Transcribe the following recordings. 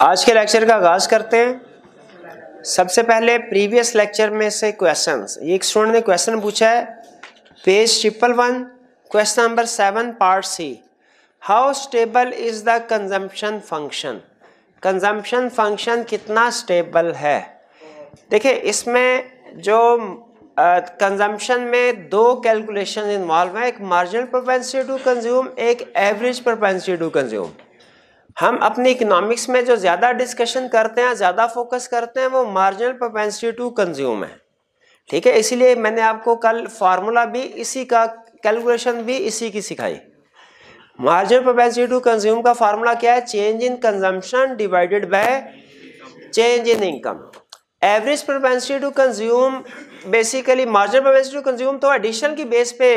आज के लेक्चर का आगाज करते हैं। सबसे पहले प्रीवियस लेक्चर में से क्वेश्चंस, ये एक स्टूडेंट ने क्वेश्चन पूछा है page 111 question number 7 part C, how stable is the consumption function. Consumption function कितना स्टेबल है। देखिए इसमें जो कंजम्पशन में दो कैलकुलेशन इन्वॉल्व है, एक मार्जिनल प्रोपेंसिटी टू कंज्यूम, एक एवरेज प्रोपेंसिटी टू कंज्यूम। हम अपनी इकोनॉमिक्स में जो ज़्यादा डिस्कशन करते हैं, ज़्यादा फोकस करते हैं, वो मार्जिनल प्रोपेंसिटी टू कंज्यूम है। ठीक है, इसीलिए मैंने आपको कल फार्मूला भी इसी का, कैलकुलेशन भी इसी की सिखाई। मार्जिनल प्रोपेंसिटी टू कंज्यूम का फार्मूला क्या है? Change in consumption divided by change in income. Average propensity to consume basically, marginal propensity to consume तो एडिशन की बेस पे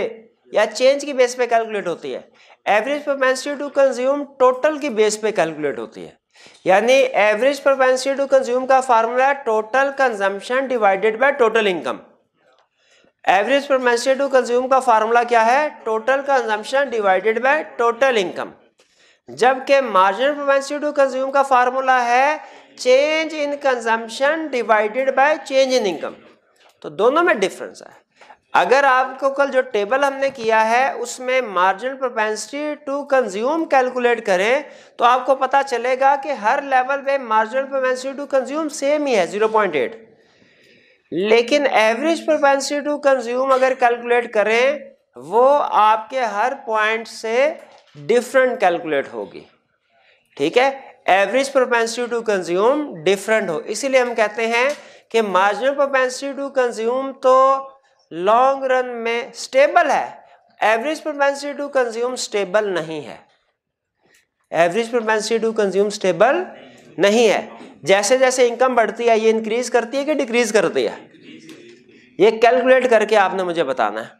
या चेंज की बेस पे कैलकुलेट होती है। Average propensity to consume total की बेस पे कैलकुलेट होती है। यानी एवरेज प्रोपेंसिटी टू कंज्यूम का फार्मूला है total consumption divided by total income. Average propensity to consume का फार्मूला क्या है? Total consumption divided by total income. जबकि मार्जिनल प्रोपेंसिटी टू कंज्यूम का फार्मूला है change in consumption divided by change in income. तो दोनों में डिफरेंस है। अगर आपको कल जो टेबल हमने किया है उसमें marginal propensity to consume calculate करें तो आपको पता चलेगा कि हर लेवल पे marginal propensity to consume same ही है 0.8, लेकिन एवरेज प्रोपेंसिटी टू कंज्यूम अगर कैलकुलेट करें वो आपके हर पॉइंट से डिफरेंट कैलकुलेट होगी। ठीक है, average propensity to consume different हो, इसीलिए हम कहते हैं कि मार्जिनल प्रोपेंसिटी टू कंज्यूम तो लॉन्ग रन में स्टेबल है, average propensity to consume stable नहीं है। Average propensity to consume stable नहीं है। जैसे जैसे इनकम बढ़ती है ये इंक्रीज करती है कि डिक्रीज करती है, ये कैलकुलेट करके आपने मुझे बताना है।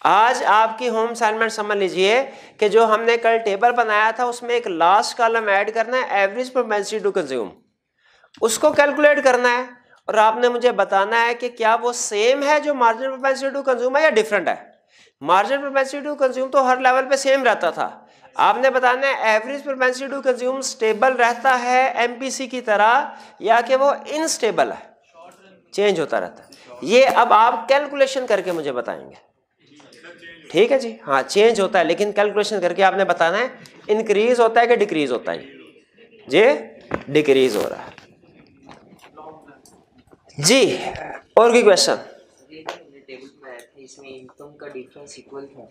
आज आपकी होम असाइनमेंट समझ लीजिए कि जो हमने कल टेबल बनाया था उसमें एक लास्ट कॉलम ऐड करना है एवरेज प्रोपेंसिटी टू कंज्यूम, उसको कैलकुलेट करना है और आपने मुझे बताना है कि क्या वो सेम है जो मार्जिनल प्रोपेंसिटी टू कंज्यूम है या डिफरेंट है। मार्जिनल प्रोपेंसिटी टू कंज्यूम तो हर लेवल पे सेम रहता था, आपने बताना है average propensity to consume stable रहता है एमपीसी की तरह या कि वो इनस्टेबल है, चेंज होता रहता है। ये अब आप कैलकुलेशन करके मुझे बताएंगे। ठीक है जी, हाँ चेंज होता है लेकिन कैलकुलेशन करके आपने बताना है इंक्रीज होता है कि डिक्रीज होता है। जी डिक्रीज हो रहा है जी। और कोई क्वेश्चन? इसमें इनकम का डिफरेंस इक्वल था,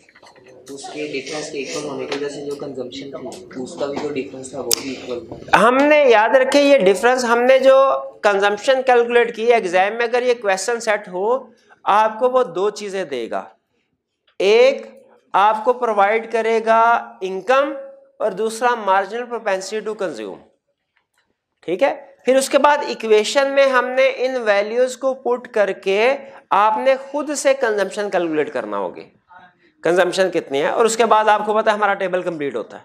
तो उसके डिफरेंस के इक्वल होने की वजह से जो कंजम्पशन थी उसका भी जो डिफरेंस था वो भी इक्वल था। हमने याद रखे ये डिफरेंस, हमने जो कंजम्पशन कैलकुलेट की एग्जाम में, अगर ये क्वेश्चन सेट हो आपको वो दो चीजें देगा, एक आपको प्रोवाइड करेगा इनकम और दूसरा मार्जिनल प्रोपेंसिटी टू कंज्यूम। ठीक है, फिर उसके बाद इक्वेशन में हमने इन वैल्यूज को पुट करके आपने खुद से कंजम्पशन कैलकुलेट करना होगी, कंजम्पशन कितनी है, और उसके बाद आपको पता है हमारा टेबल कंप्लीट होता है।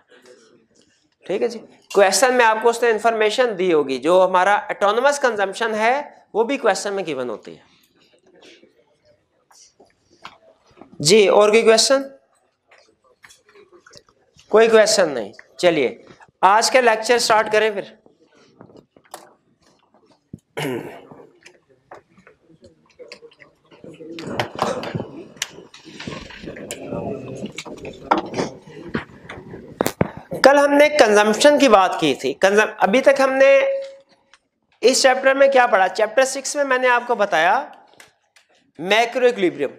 ठीक है जी, क्वेश्चन में आपको उसने इंफॉर्मेशन दी होगी, जो हमारा ऑटोनोमस कंजम्पशन है वो भी क्वेश्चन में गिवन होती है जी। और कोई क्वेश्चन? कोई क्वेश्चन नहीं। चलिए आज का लेक्चर स्टार्ट करें फिर। कल हमने कंजम्पशन की बात की थी। अभी तक हमने इस चैप्टर में क्या पढ़ा? चैप्टर 6 में मैंने आपको बताया मैक्रो इक्विलिब्रियम,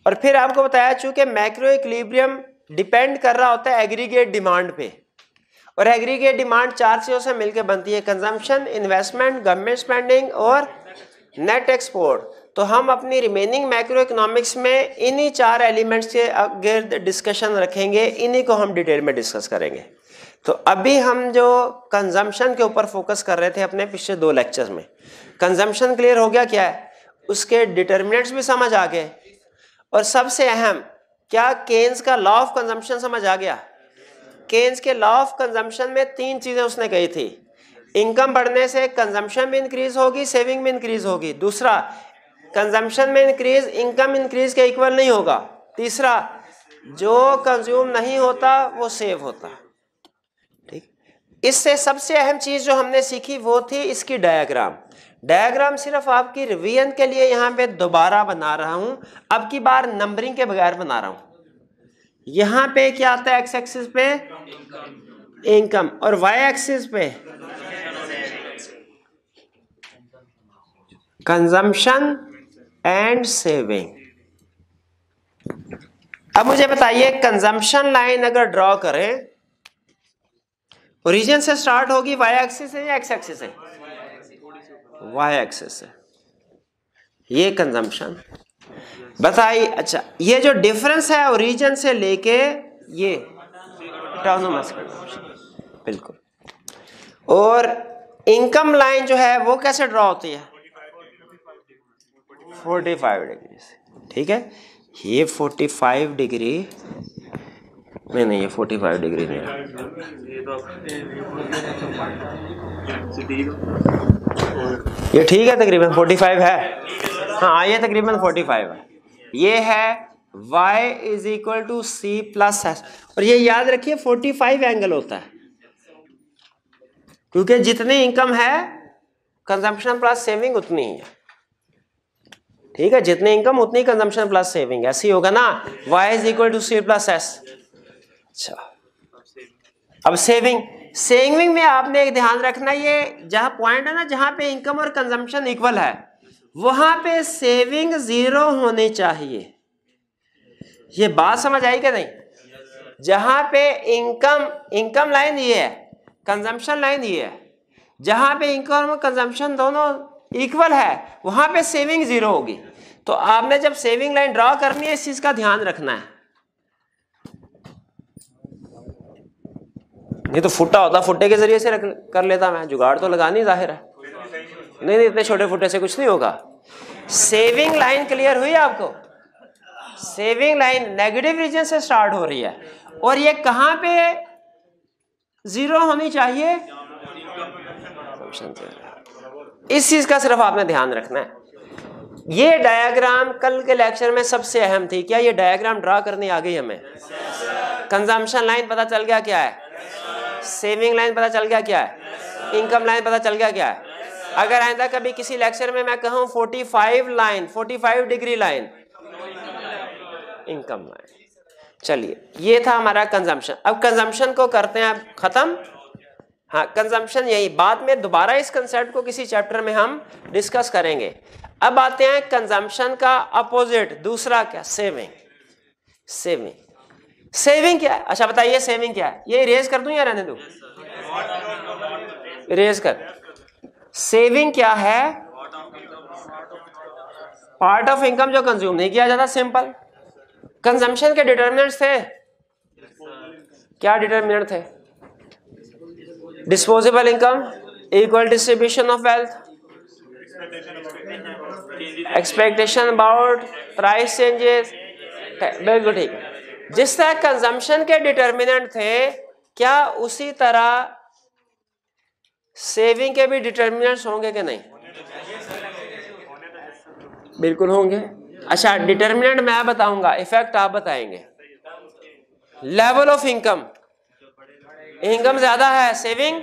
और फिर आपको बताया चूंकि मैक्रो इक्विलिब्रियम डिपेंड कर रहा होता है एग्रीगेट डिमांड पे, और एग्रीगेट डिमांड चार चीजों से मिलकर बनती है, कंजम्पशन, इन्वेस्टमेंट, गवर्नमेंट स्पेंडिंग और नेट एक्सपोर्ट। तो हम अपनी रिमेनिंग मैक्रो इकोनॉमिक्स में इन्हीं चार एलिमेंट्स के गिर्द डिस्कशन रखेंगे, इन्हीं को हम डिटेल में डिस्कस करेंगे। तो अभी हम जो कंजम्पशन के ऊपर फोकस कर रहे थे अपने पिछले दो लेक्चर्स में, कंजम्पशन क्लियर हो गया क्या है, उसके डिटर्मिनेंट्स भी समझ आ गए, और सबसे अहम क्या केन्स का लॉ ऑफ कंजम्पशन समझ आ गया। केन्स के लॉ ऑफ कंजम्पशन में तीन चीजें उसने कही थी, इनकम बढ़ने से कंजम्पशन भी इंक्रीज होगी, सेविंग भी इंक्रीज होगी, दूसरा कंजम्पशन में इंक्रीज इनकम इंक्रीज के इक्वल नहीं होगा, तीसरा जो कंज्यूम नहीं होता वो सेव होता। ठीक, इससे सबसे अहम चीज जो हमने सीखी वो थी इसकी डायग्राम। डायग्राम सिर्फ आपकी रिवीजन के लिए यहाँ पे दोबारा बना रहा हूं, अब की बार नंबरिंग के बगैर बना रहा हूं। यहाँ पे क्या आता है, एक्स एक्सिस पे इनकम और वाई एक्सिस पे कंजम्पशन एंड सेविंग। अब मुझे बताइए कंजम्पशन लाइन अगर ड्रॉ करें, ओरिजिन से स्टार्ट होगी, वाई एक्सिस है या एक्स एक्सिस है? वाई एक्सिस है। ये कंजम्पशन बताइए। अच्छा, ये जो डिफरेंस है ओरिजिन से लेके ये ऑटोनोमस कंजम्पशन, बिल्कुल। और इनकम लाइन जो है वो कैसे ड्रॉ होती है? 45 डिग्री से, ठीक है। ये 45 डिग्री नहीं, ये 45 डिग्री नहीं है, ये ठीक है, तकरीबन 45 है। हाँ, ये तकरीबन 45 है। ये है y is equal to C plus S, और ये याद रखिए 45 एंगल होता है, क्योंकि जितनी इनकम है कंजम्पशन प्लस सेविंग उतनी ही है, ठीक है। जितनी इनकम उतनी कंजम्पशन प्लस सेविंग, ऐसे ही होगा ना, y is equal to C plus S. अच्छा, अब सेविंग में आपने एक ध्यान रखना, ये जहां पॉइंट है ना जहां पे इनकम और कंजम्पशन इक्वल है, वहां पे सेविंग 0 होनी चाहिए। ये बात समझ आई कि नहीं? जहां पे इनकम लाइन ये है, कंजम्पशन लाइन ये है, जहां पे इनकम और कंजम्पशन दोनों इक्वल है वहां पे सेविंग 0 होगी। तो आपने जब सेविंग लाइन ड्रॉ करनी है इस चीज का ध्यान रखना है। नहीं तो फुट्टा होता, फुट्टे के जरिए से कर लेता मैं, जुगाड़ तो लगा नहीं, जाहिर है। नहीं, इतने छोटे फुट्टे से कुछ नहीं होगा। सेविंग लाइन क्लियर हुई आपको? सेविंग लाइन नेगेटिव रीजन से स्टार्ट हो रही है, और ये कहां पे 0 होनी चाहिए? इस चीज का सिर्फ आपने ध्यान रखना है। ये डायग्राम कल के लेक्चर में सबसे अहम थी। क्या ये डायग्राम ड्रा करनी आ गई हमें? कंजम्पशन लाइन पता चल गया क्या है, सेविंग लाइन पता चल गया क्या है, इनकम लाइन पता चल गया क्या है। अगर आइंदा कभी किसी लेक्चर में मैं कहूं 45 डिग्री लाइन, इनकम लाइन। चलिए, ये था हमारा कंजम्पशन। अब कंजम्पशन को करते हैं खत्म। हाँ, कंजम्पशन यही, बाद में दोबारा इस कंसेप्ट को किसी चैप्टर में हम डिस्कस करेंगे। अब आते हैं कंजम्पशन का अपोजिट, दूसरा क्या? सेविंग क्या है? अच्छा बताइए, सेविंग क्या है? ये इरेज कर दूं या रहने दूं? इरेज कर। सेविंग क्या है? पार्ट ऑफ इनकम जो कंज्यूम नहीं किया जाता, सिंपल। कंजम्पशन के डिटरमिनेंट्स थे क्या? डिटरमिनेंट थे disposable income, equal distribution of wealth, expectation about price changes, बिल्कुल ठीक है। जिस तरह कंजम्पशन के डिटरमिनेंट थे, क्या उसी तरह सेविंग के भी डिटरमिनेंट्स होंगे कि नहीं? बिल्कुल होंगे। अच्छा, डिटरमिनेंट मैं बताऊंगा, इफेक्ट आप बताएंगे। लेवल ऑफ इनकम ज्यादा है, सेविंग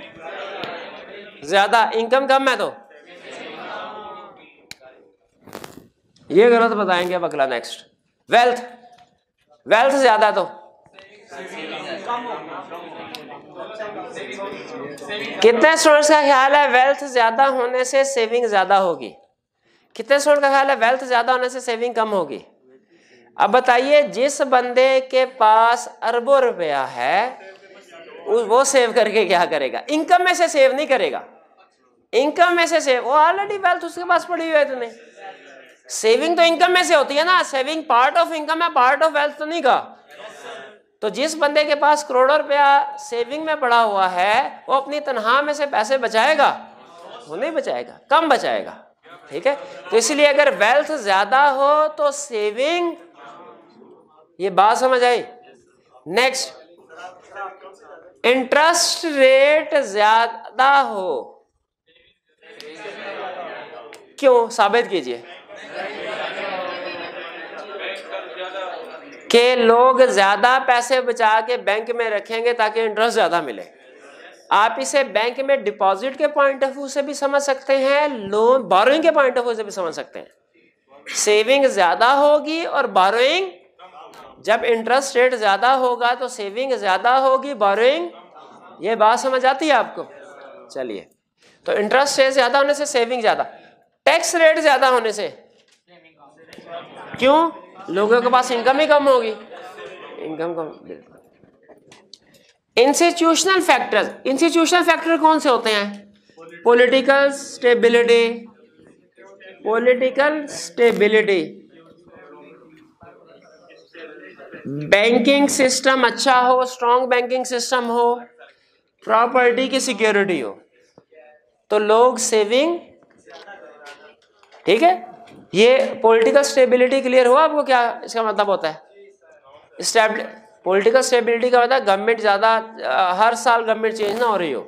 ज्यादा, इनकम कम है, तो ये गलत बताएंगे अब अगला नेक्स्ट। वेल्थ ज्यादा, तो कितने स्टूडेंट्स का ख्याल है वेल्थ ज्यादा होने से सेविंग ज्यादा होगी? कितने स्टूडेंट का ख्याल है वेल्थ ज्यादा होने से सेविंग कम होगी? अब बताइए, जिस बंदे के पास अरबों रुपया है वो सेव करके क्या करेगा? इनकम में से सेव नहीं करेगा, इनकम में से सेव, वो ऑलरेडी वेल्थ उसके पास पड़ी हुई है। इतने सेविंग तो इनकम में से होती है ना, सेविंग पार्ट ऑफ इनकम है, पार्ट ऑफ वेल्थ तो नहीं का। तो जिस बंदे के पास करोड़ों रुपया सेविंग में पड़ा हुआ है, वो अपनी तनख्वाह में से पैसे बचाएगा? वो नहीं बचाएगा, कम बचाएगा, ठीक है। तो इसलिए अगर वेल्थ ज्यादा हो तो सेविंग, ये बात समझ आई? नेक्स्ट, इंटरेस्ट रेट ज्यादा हो, क्यों? साबित कीजिए कि लोग ज्यादा पैसे बचा के बैंक में रखेंगे ताकि इंटरेस्ट ज्यादा मिले। आप इसे बैंक में डिपॉजिट के पॉइंट ऑफ व्यू से भी समझ सकते हैं, लोन बोरोइंग के पॉइंट ऑफ व्यू से भी समझ सकते हैं। सेविंग ज्यादा होगी और बोरोइंग, जब इंटरेस्ट रेट ज्यादा होगा तो सेविंग ज्यादा होगी, बोरोइंग, ये बात समझ आती है आपको? चलिए, तो इंटरेस्ट रेट ज्यादा होने से सेविंग ज्यादा, टैक्स रेट ज्यादा होने से क्यों? लोगों के पास इनकम ही कम होगी, इनकम कम। इंस्टीट्यूशनल फैक्टर्स, इंस्टीट्यूशनल फैक्टर कौन से होते हैं? Political stability, political stability, banking system अच्छा हो, स्ट्रॉन्ग बैंकिंग सिस्टम हो, प्रॉपर्टी की सिक्योरिटी हो, तो लोग सेविंग, ठीक है। ये पॉलिटिकल स्टेबिलिटी क्लियर हुआ आपको क्या इसका मतलब होता है? पॉलिटिकल स्टेबिलिटी का मतलब गवर्नमेंट ज्यादा, हर साल गवर्नमेंट चेंज ना हो रही हो,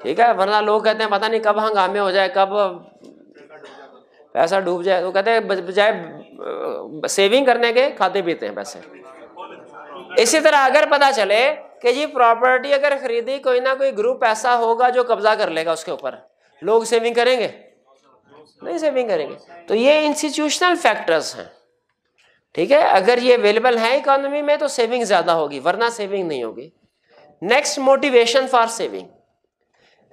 ठीक है, वरना लोग कहते हैं पता नहीं कब हंगामे हो जाए, कब पैसा डूब जाए, तो कहते हैं बजाय सेविंग करने के खाते पीते हैं पैसे। इसी तरह अगर पता चले कि जी प्रॉपर्टी अगर खरीदी, कोई ना कोई ग्रुप ऐसा होगा जो कब्जा कर लेगा उसके ऊपर, लोग सेविंग करेंगे? नहीं सेविंग करेंगे। तो ये इंस्टीट्यूशनल फैक्टर्स हैं, ठीक है। अगर ये अवेलेबल है इकोनॉमी में तो सेविंग ज्यादा होगी, वरना सेविंग नहीं होगी। Next, motivation for saving.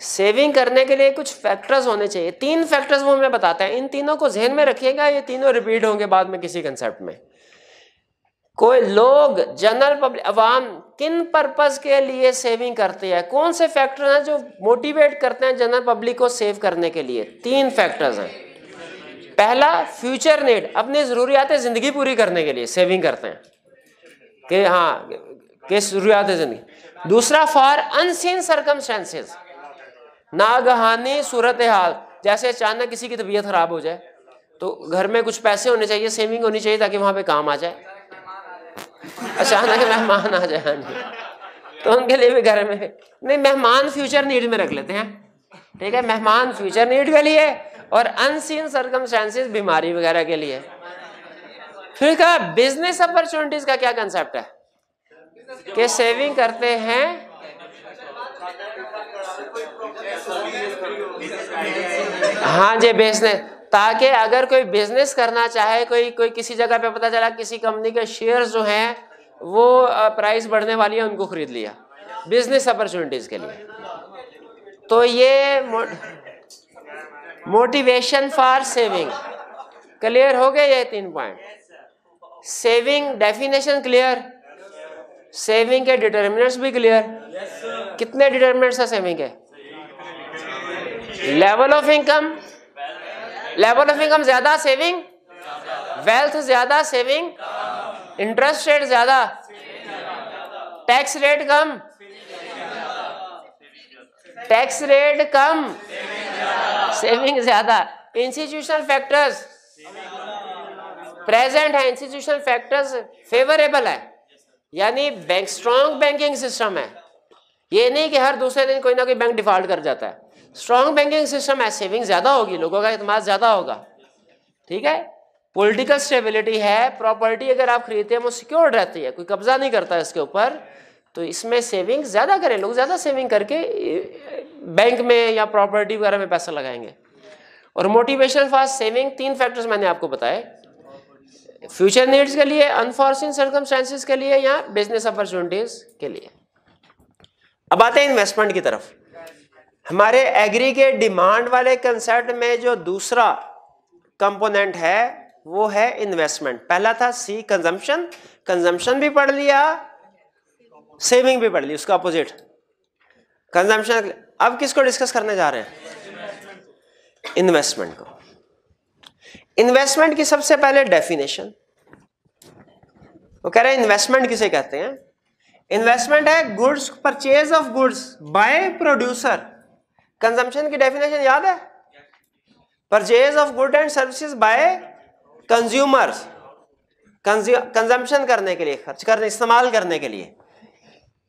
Saving करने के लिए कुछ फैक्टर्स होने चाहिए, 3 फैक्टर्स वो हमें बताते हैं, इन तीनों को ज़हन में रखिएगा, ये तीनों रिपीट होंगे बाद में किसी कंसेप्ट में। कोई लोग, जनरल पब्लिक, अवाम किन पर्पस के लिए सेविंग करते हैं? कौन से फैक्टर हैं जो मोटिवेट करते हैं जनरल पब्लिक को सेव करने के लिए? 3 फैक्टर्स हैं। पहला, फ्यूचर नीड, अपनी ज़रूरियात ज़िंदगी पूरी करने के लिए सेविंग करते हैं कि हाँ कि ज़रूरियात ज़िंदगी। दूसरा, फॉर अनसीन सर्कमस्टेंसेस, नागहानी सूरत हाल, जैसे अचानक किसी की तबीयत खराब हो जाए तो घर में कुछ पैसे होने चाहिए, सेविंग होनी चाहिए ताकि वहां पे काम आ जाए। अचानक मेहमान आ जाए, हाँ जी, तो उनके लिए भी घर में नहीं, मेहमान फ्यूचर नीड में रख लेते हैं, ठीक है, मेहमान फ्यूचर नीड के लिए और अनसीन सर्कमस्टेंसेस बीमारी वगैरह के लिए। फिर कहा बिजनेस अपॉर्चुनिटीज का क्या कंसेप्ट है कि सेविंग करते हैं, हाँ जी बिजनेस, ताकि अगर कोई बिजनेस करना चाहे, कोई किसी जगह पे पता चला किसी कंपनी के शेयर्स जो हैं वो प्राइस बढ़ने वाली है, उनको खरीद लिया, बिजनेस अपॉर्चुनिटीज के लिए। तो ये मोटिवेशन फॉर सेविंग क्लियर हो गए, ये 3 point. Saving definition clear, saving के डिटर्मिनेंट्स भी क्लियर। कितने डिटर्मिनेंट्स है सेविंग के? Level of income, level of income ज्यादा सेविंग, वेल्थ ज्यादा सेविंग, इंटरेस्ट रेट ज्यादा, टैक्स रेट कम, टैक्स रेट कम, सेविंग ज्यादा। इंस्टीट्यूशनल फैक्टर्स प्रेजेंट है, इंस्टीट्यूशनल फैक्टर्स फेवरेबल है, यानी बैंक स्ट्रॉन्ग बैंकिंग सिस्टम है। ये नहीं कि हर दूसरे दिन कोई ना कोई बैंक डिफॉल्ट कर जाता है, स्ट्रॉन्ग बैंकिंग सिस्टम है, सेविंग ज्यादा होगी, लोगों का इत्मीनान ज्यादा होगा, ठीक है। पॉलिटिकल स्टेबिलिटी है, प्रॉपर्टी अगर आप खरीदते हैं वो सिक्योर्ड रहती है, कोई कब्जा नहीं करता इसके ऊपर, तो इसमें सेविंग ज्यादा करें, लोग ज्यादा सेविंग करके बैंक में या प्रॉपर्टी वगैरह में पैसा लगाएंगे। और मोटिवेशन फॉर सेविंग 3 फैक्टर्स मैंने आपको बताए, फ्यूचर नीड्स के लिए, अनफॉर्चूनेट सर्कमस्टेंसेस के लिए या बिजनेस अपॉर्चुनिटीज के लिए। अब आते हैं इन्वेस्टमेंट की तरफ। हमारे एग्रीगेट डिमांड वाले कंसेप्ट में जो दूसरा कंपोनेंट है वो है इन्वेस्टमेंट। पहला था सी कंजम्पशन, कंजम्पशन भी पढ़ लिया, सेविंग भी पढ़ ली, उसका अपोजिट कंजम्पशन। अब किसको डिस्कस करने जा रहे हैं? इन्वेस्टमेंट को। इन्वेस्टमेंट की सबसे पहले डेफिनेशन, वो कह रहे हैं इन्वेस्टमेंट किसे कहते हैं? इन्वेस्टमेंट है goods, purchase of goods by producer. Consumption की डेफिनेशन याद है? Purchase of good and services by consumers, consumption करने के लिए, खर्च करने, इस्तेमाल करने के लिए।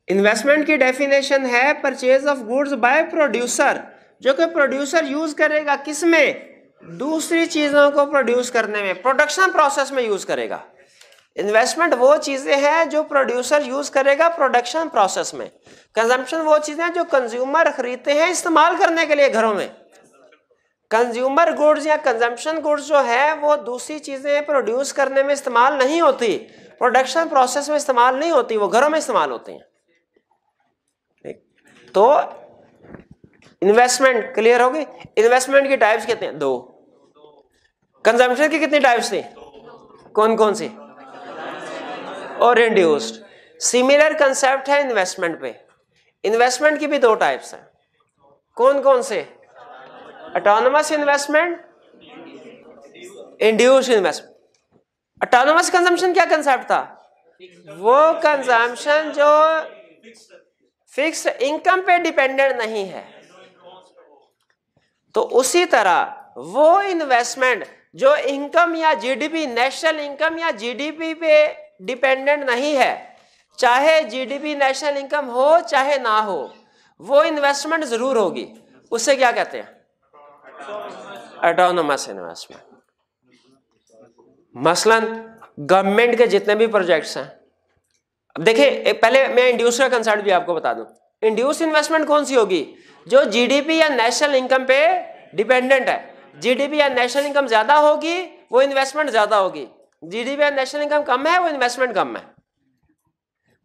इन्वेस्टमेंट की डेफिनेशन है purchase of goods by producer, जो कि प्रोड्यूसर यूज करेगा किसमें? दूसरी चीजों को प्रोड्यूस करने में, प्रोडक्शन प्रोसेस में यूज करेगा। इन्वेस्टमेंट वो चीजें हैं जो प्रोड्यूसर यूज करेगा प्रोडक्शन प्रोसेस में। कंजम्पशन वो चीजें हैं जो कंज्यूमर खरीदते हैं इस्तेमाल करने के लिए घरों में। कंज्यूमर गुड्स या कंजम्पशन गुड्स जो है वो दूसरी चीजें प्रोड्यूस करने में इस्तेमाल नहीं होती, प्रोडक्शन प्रोसेस में इस्तेमाल नहीं होती, वो घरों में इस्तेमाल होती हैं। तो इन्वेस्टमेंट क्लियर होगी। इन्वेस्टमेंट की टाइप्स कितने हैं? 2। कंजम्पशन की कितनी टाइप्स थी? कौन कौन सी? और इंड्यूस्ड। सिमिलर कंसेप्ट है इन्वेस्टमेंट पे। इन्वेस्टमेंट की भी 2 टाइप्स हैं। कौन कौन से? Autonomous investment, induced investment. Autonomous consumption क्या कंसेप्ट था? वो कंजम्पशन जो फिक्स्ड इनकम पे डिपेंडेंट नहीं है। तो उसी तरह वो इन्वेस्टमेंट जो इनकम या जीडीपी, नेशनल इनकम या जीडीपी पे डिपेंडेंट नहीं है, चाहे जीडीपी नेशनल इनकम हो चाहे ना हो, वो इन्वेस्टमेंट जरूर होगी। उससे क्या कहते हैं? Autonomous investment. मसलन गवर्नमेंट के जितने भी प्रोजेक्ट्स हैं, अब देखिए पहले मैं इंड्यूस का कंसेप्ट भी आपको बता दूं। इंड्यूस इन्वेस्टमेंट कौन सी होगी? जो जीडीपी या नेशनल इनकम पे डिपेंडेंट है। जीडीपी या नेशनल इनकम ज्यादा होगी वो इन्वेस्टमेंट ज्यादा होगी, जीडीपी या नेशनल इनकम कम है वो इन्वेस्टमेंट कम है।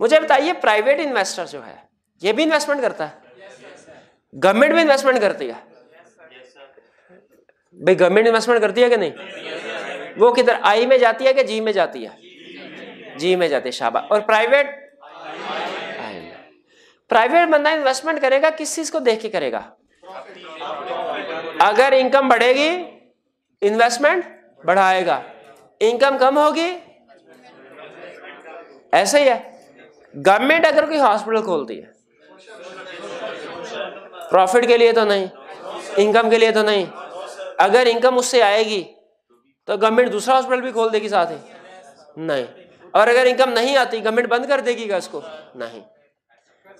मुझे बताइए प्राइवेट इन्वेस्टर जो है ये भी इन्वेस्टमेंट करता है? गवर्नमेंट भी इन्वेस्टमेंट करती है? भाई गवर्नमेंट इन्वेस्टमेंट करती है कि नहीं? वो किधर, आई में जाती है कि जी में जाती है? जी में जाती है, शाबाश। और प्राइवेट? आई में। प्राइवेट बंदा इन्वेस्टमेंट करेगा किस चीज को देख के करेगा? अगर इनकम बढ़ेगी इन्वेस्टमेंट बढ़ाएगा, इनकम कम होगी, ऐसे ही है। गवर्नमेंट अगर कोई हॉस्पिटल खोलती है, प्रॉफिट के लिए तो नहीं, इनकम के लिए तो नहीं। अगर इनकम उससे आएगी तो गवर्नमेंट दूसरा हॉस्पिटल भी खोल देगी साथ ही? नहीं। और अगर इनकम नहीं आती गवर्नमेंट बंद कर देगी क्या उसको? नहीं।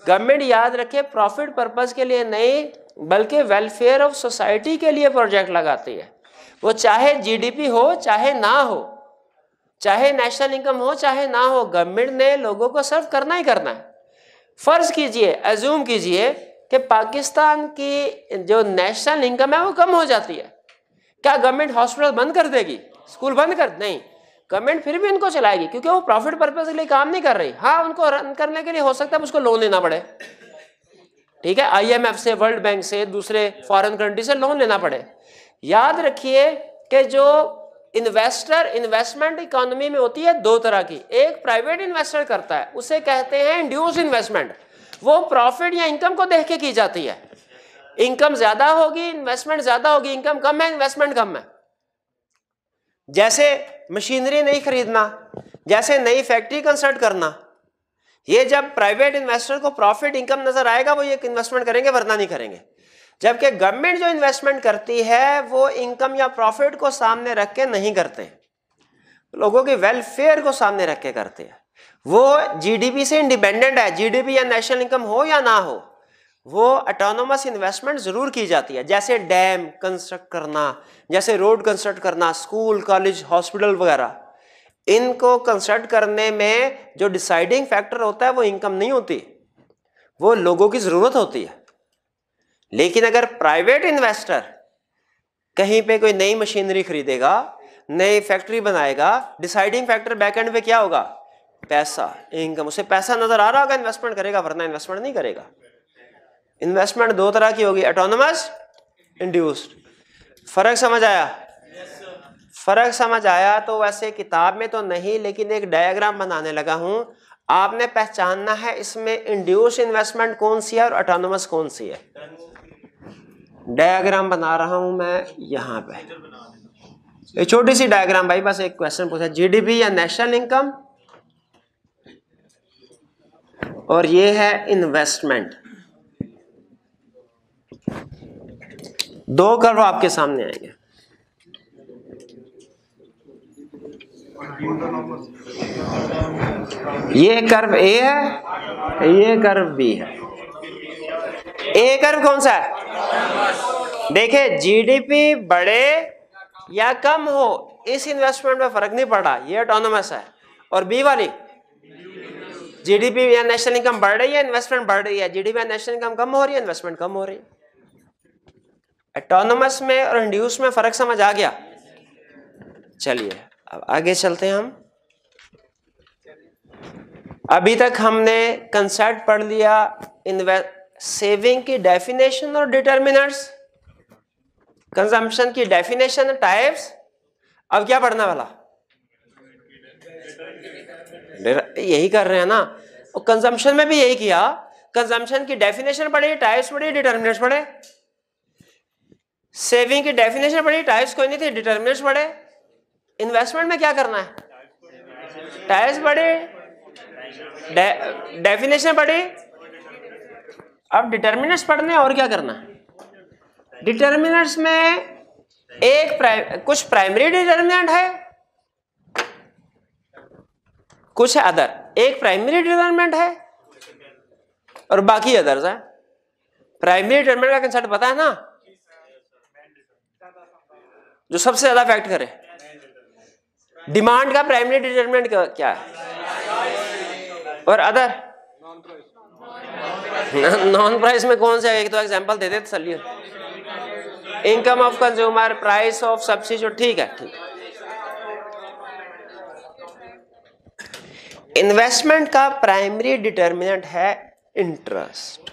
गवर्नमेंट याद रखे प्रॉफिट पर्पस के लिए नहीं बल्कि वेलफेयर ऑफ सोसाइटी के लिए प्रोजेक्ट लगाती है। वो चाहे जीडीपी हो चाहे ना हो, चाहे नेशनल इनकम हो चाहे ना हो, गवर्नमेंट ने लोगों को सर्व करना ही करना है। फर्ज कीजिए, अज्यूम कीजिए कि पाकिस्तान की जो नेशनल इनकम है वो कम हो जाती है, क्या गवर्नमेंट हॉस्पिटल बंद कर देगी, स्कूल बंद कर? नहीं, गवर्नमेंट फिर भी उनको चलाएगी क्योंकि वो प्रॉफिट पर्पस के लिए काम नहीं कर रही। हाँ, उनको रन करने के लिए हो सकता है उसको लोन लेना पड़े, ठीक है, आईएमएफ से, वर्ल्ड बैंक से, दूसरे फॉरेन कंट्री से लोन लेना पड़े। याद रखिए कि जो इन्वेस्टर इन्वेस्टमेंट इकोनॉमी में होती है 2 तरह की। एक प्राइवेट इन्वेस्टर करता है, उसे कहते हैं इंड्यूस इन्वेस्टमेंट। वो प्रॉफिट या इनकम को देख के की जाती है। इनकम ज्यादा होगी इन्वेस्टमेंट ज्यादा होगी, इनकम कम है इन्वेस्टमेंट कम है। जैसे मशीनरी नहीं खरीदना, जैसे नई फैक्ट्री कंस्ट्रक्ट करना, ये जब प्राइवेट इन्वेस्टर को प्रॉफिट इनकम नजर आएगा वो ये इन्वेस्टमेंट करेंगे, वरना नहीं करेंगे। जबकि गवर्नमेंट जो इन्वेस्टमेंट करती है वो इनकम या प्रॉफिट को सामने रख के नहीं करते, लोगों के वेलफेयर को सामने रख के करते हैं। वो जीडीपी से इंडिपेंडेंट है, जीडीपी या नेशनल इनकम हो या ना हो, वो ऑटोनोमस इन्वेस्टमेंट जरूर की जाती है। जैसे डैम कंस्ट्रक्ट करना, जैसे रोड कंस्ट्रक्ट करना, स्कूल कॉलेज हॉस्पिटल वगैरह, इनको कंस्ट्रक्ट करने में जो डिसाइडिंग फैक्टर होता है वो इनकम नहीं होती, वो लोगों की जरूरत होती है। लेकिन अगर प्राइवेट इन्वेस्टर कहीं पे कोई नई मशीनरी खरीदेगा, नई फैक्ट्री बनाएगा, डिसाइडिंग फैक्टर बैकएंड पे क्या होगा? पैसा, इनकम। उसे पैसा नजर आ रहा होगा इन्वेस्टमेंट करेगा, वरना इन्वेस्टमेंट नहीं करेगा। इन्वेस्टमेंट 2 तरह की होगी, ऑटोनोमस, इंड्यूस्ड। फर्क समझ आया? फर्क समझ आया तो वैसे किताब में तो नहीं, लेकिन एक डायग्राम बनाने लगा हूं, आपने पहचानना है इसमें इंड्यूस इन्वेस्टमेंट कौन सी है और ऑटोनोमस कौन सी है। डायग्राम बना रहा हूं मैं यहां पे, एक छोटी सी डायग्राम भाई, बस एक क्वेश्चन पूछा, जीडीपी या नेशनल इनकम, और ये है इन्वेस्टमेंट। 2 कर्व आपके सामने आएंगे। ये कर्व ए है, ये कर्व बी है। ए कर्व कौन सा है? देखिए जीडीपी बढ़े या कम हो इस इन्वेस्टमेंट में फर्क नहीं पड़ रहा, ये ऑटोनोमस है। और बी वाली जीडीपी या नेशनल इनकम बढ़ रही है, इन्वेस्टमेंट बढ़ रही है। जीडीपी या नेशनल इनकम कम हो रही है, इन्वेस्टमेंट कम हो रही है। ऑटोनोमस में और इंड्यूस में फर्क समझ आ गया। चलिए अब आगे चलते हैं हम। अभी तक हमने कंसेप्ट पढ़ लिया सेविंग की डेफिनेशन और डिटर्मिनेंट्स, कंजम्पशन की डेफिनेशन, टाइप्स। अब क्या पढ़ना वाला? यही कर रहे हैं ना, और कंजम्पशन में भी यही किया। कंजम्पशन की डेफिनेशन पढ़ी, टाइप्स पढ़ी, डिटर्मिनेंट्स पढ़े। सेविंग की डेफिनेशन पढ़ी, टाइप्स कोई नहीं थी, डिटर्मिनेंट्स पढ़े। इन्वेस्टमेंट में क्या करना है? टाइप्स पढ़े, डेफिनेशन पढ़ी, अब डिटर्मिनेंट्स पढ़ने। और क्या करना है? डिटर्मिनेंट्स में कुछ प्राइमरी डिटर्मिनेंट है, कुछ है अदर। एक प्राइमरी डिटर्मिनेंट है और बाकी अदर्स है। प्राइमरी डिटर्मिनेंट का कंसेप्ट पता है ना, जो सबसे ज्यादा इफेक्ट करे। डिमांड का प्राइमरी डिटर्मिनेंट क्या है? और अदर नॉन प्राइस में कौन सा है? एक तो एग्जांपल दे दे चलिए। Income of consumer, price of substitute. ठीक है, ठीक है। इन्वेस्टमेंट का प्राइमरी डिटर्मिनेंट है इंटरेस्ट।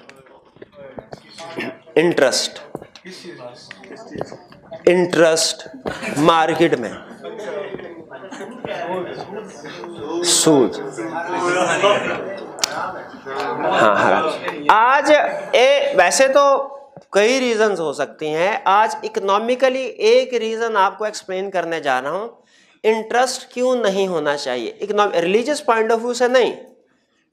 इंटरेस्ट मार्केट में सूद। हाँ, आज वैसे तो कई रीजंस हो सकती हैं। आज इकोनॉमिकली एक रीजन आपको एक्सप्लेन करने जा रहा हूं, इंटरेस्ट क्यों नहीं होना चाहिए। रिलीजियस पॉइंट ऑफ व्यू से नहीं,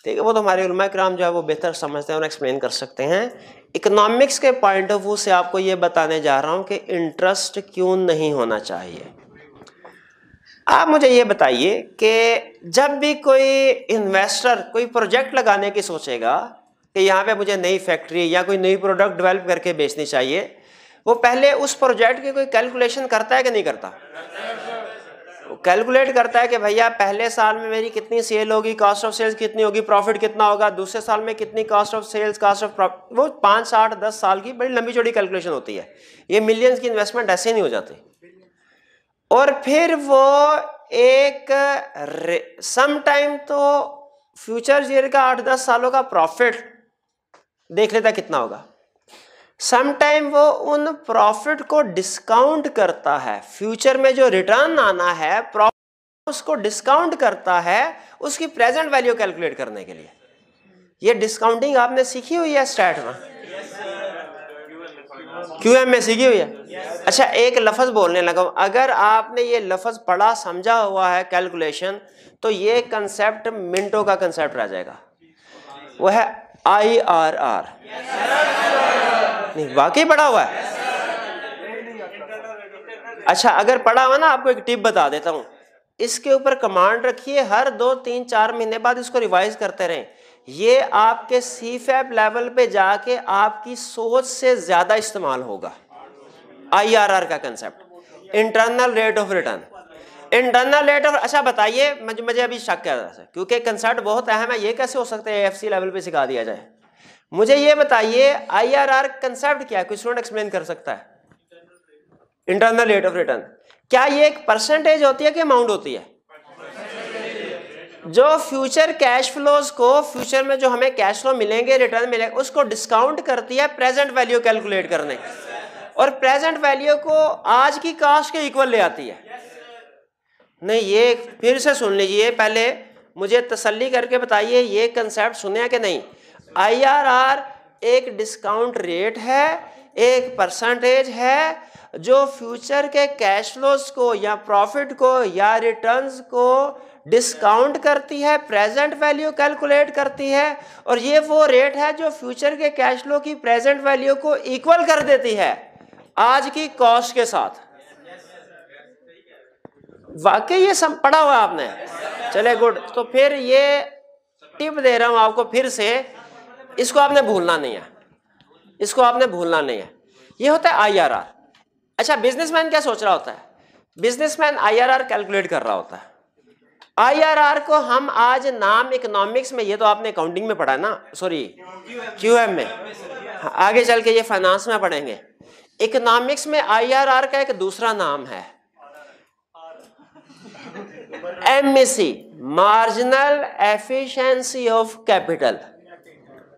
ठीक है, वो तो हमारे उलमा किराम जो है वो बेहतर समझते हैं और एक्सप्लेन कर सकते हैं। इकोनॉमिक्स के पॉइंट ऑफ व्यू से आपको ये बताने जा रहा हूं कि इंटरेस्ट क्यों नहीं होना चाहिए। आप मुझे ये बताइए कि जब भी कोई इन्वेस्टर कोई प्रोजेक्ट लगाने की सोचेगा कि यहाँ पे मुझे नई फैक्ट्री या कोई नई प्रोडक्ट डेवलप करके बेचनी चाहिए, वो पहले उस प्रोजेक्ट की कोई कैलकुलेशन करता है कि नहीं करता? वो कैलकुलेट करता है कि भैया पहले साल में मेरी कितनी सेल होगी, कॉस्ट ऑफ सेल्स कितनी होगी, प्रॉफिट कितना होगा, दूसरे साल में कितनी cost of sales, cost of profit. वो 5, 8, 10 साल की बड़ी लंबी चौड़ी कैलकुलेशन होती है। ये मिलियंस की इन्वेस्टमेंट ऐसे नहीं हो जाती। और फिर वो एक सम टाइम तो फ्यूचर ईयर का 8-10 सालों का प्रॉफिट देख लेता कितना होगा। सम टाइम वो उन प्रॉफिट को डिस्काउंट करता है, फ्यूचर में जो रिटर्न आना है प्रॉफिट उसको डिस्काउंट करता है उसकी प्रेजेंट वैल्यू कैलकुलेट करने के लिए। ये डिस्काउंटिंग आपने सीखी हुई है स्टैट में, क्यूएम में सीखी हुई है। अच्छा, एक लफ्ज बोलने लगा, अगर आपने ये लफ्ज पढ़ा समझा हुआ है कैलकुलेशन, तो ये कंसेप्ट मिनटों का कंसेप्ट रह जाएगा। वो है IRR। नहीं, वाकई पढ़ा हुआ है। अच्छा, अगर पढ़ा हुआ ना, आपको एक टिप बता देता हूं, इसके ऊपर कमांड रखिए, हर 2, 3, 4 महीने बाद इसको रिवाइज करते रहें। ये आपके CFAP लेवल पे जाके आपकी सोच से ज्यादा इस्तेमाल होगा। IRR का concept, internal rate of return. Internal rate of, अच्छा बताइए, मुझे अभी शक है क्योंकि कंसेप्ट बहुत अहम है, ये कैसे हो सकता है AFC लेवल पे सिखा दिया जाए। मुझे ये बताइए IRR कंसेप्ट क्या है, कोई स्टूडेंट एक्सप्लेन कर सकता है? इंटरनल रेट ऑफ रिटर्न क्या ये एक परसेंटेज होती है कि अमाउंट होती है? जो फ्यूचर कैश फ्लोज को, फ्यूचर में जो हमें कैश फ्लो मिलेंगे, रिटर्न मिलेंगे, उसको डिस्काउंट करती है प्रेजेंट वैल्यू कैलकुलेट करने, और प्रेजेंट वैल्यू को आज की कॉस्ट के इक्वल ले आती है। नहीं, ये फिर से सुन लीजिए, पहले मुझे तसल्ली करके बताइए ये कंसेप्ट सुने कि नहीं। IRR एक डिस्काउंट रेट है, एक परसेंटेज है जो फ्यूचर के कैश फ्लोज को या प्रॉफिट को या रिटर्न्स को डिस्काउंट करती है, प्रेजेंट वैल्यू कैलकुलेट करती है, और ये वो रेट है जो फ्यूचर के कैश फ्लो की प्रेजेंट वैल्यू को इक्वल कर देती है आज की कॉस्ट के साथ। वाकई ये सब पढ़ा हुआ आपने? चले गुड। तो फिर ये टिप दे रहा हूं आपको फिर से, इसको आपने भूलना नहीं है, इसको आपने भूलना नहीं है। ये होता है IRR। अच्छा, बिजनेसमैन क्या सोच रहा होता है? बिजनेसमैन IRR कैलकुलेट कर रहा होता है। IRR को हम आज नाम इकोनॉमिक्स में, ये तो आपने अकाउंटिंग में पढ़ा ना, सॉरी QM में, आगे चल के ये फाइनेंस में पढ़ेंगे। इकोनॉमिक्स में IRR का एक दूसरा नाम है MAC, marginal efficiency of capital.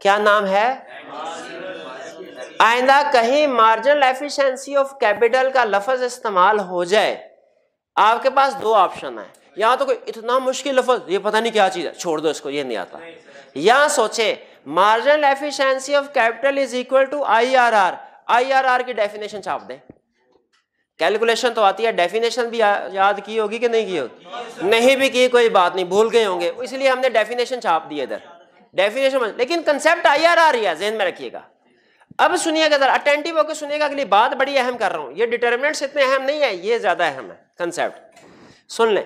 क्या नाम है? आइंदा कहीं मार्जिनल एफिशिएंसी ऑफ कैपिटल का लफ्ज इस्तेमाल हो जाए, आपके पास दो ऑप्शन है। या तो कोई इतना मुश्किल लफ्ज, ये पता नहीं क्या चीज है, छोड़ दो इसको, ये नहीं आता। या सोचे marginal efficiency of capital is equal to IRR। IRR की डेफिनेशन छाप दें। कैलकुलेशन तो आती है, डेफिनेशन भी याद की होगी कि नहीं की होगी? नहीं भी की कोई बात नहीं, भूल गए होंगे, इसलिए हमने डेफिनेशन छाप दी इधर, डेफिनेशन। लेकिन कंसेप्ट IRR ही है, ध्यान में रखिएगा। अब सुनिएगा जरा, अटेंटिव होकर सुनिएगा, अगली बात बड़ी अहम कर रहा हूं। ये डिटरमिनेंट्स इतने अहम नहीं है, ये ज्यादा अहम है कंसेप्ट। सुन लें,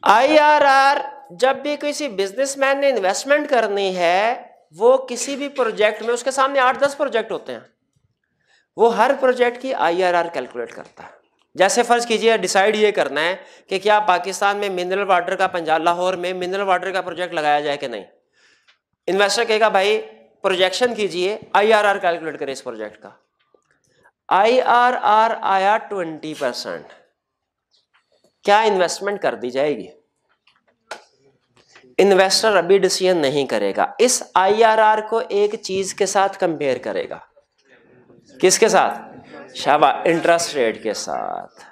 IRR जब भी किसी बिजनेसमैन ने इन्वेस्टमेंट करनी है, वो किसी भी प्रोजेक्ट में, उसके सामने 8-10 प्रोजेक्ट होते हैं, वो हर प्रोजेक्ट की IRR कैलकुलेट करता है। जैसे फर्ज कीजिए डिसाइड ये करना है कि क्या पाकिस्तान में मिनरल वाटर का, पंजाब लाहौर में मिनरल वाटर का प्रोजेक्ट लगाया जाए कि नहीं। इन्वेस्टर कहेगा भाई प्रोजेक्शन कीजिए, IRR कैलकुलेट करें इस प्रोजेक्ट का। IRR आया 20%, क्या इन्वेस्टमेंट कर दी जाएगी? इन्वेस्टर अभी डिसीजन नहीं करेगा, इस IRR को एक चीज के साथ कंपेयर करेगा। किसके साथ? शाबाश, इंटरेस्ट रेट के साथ,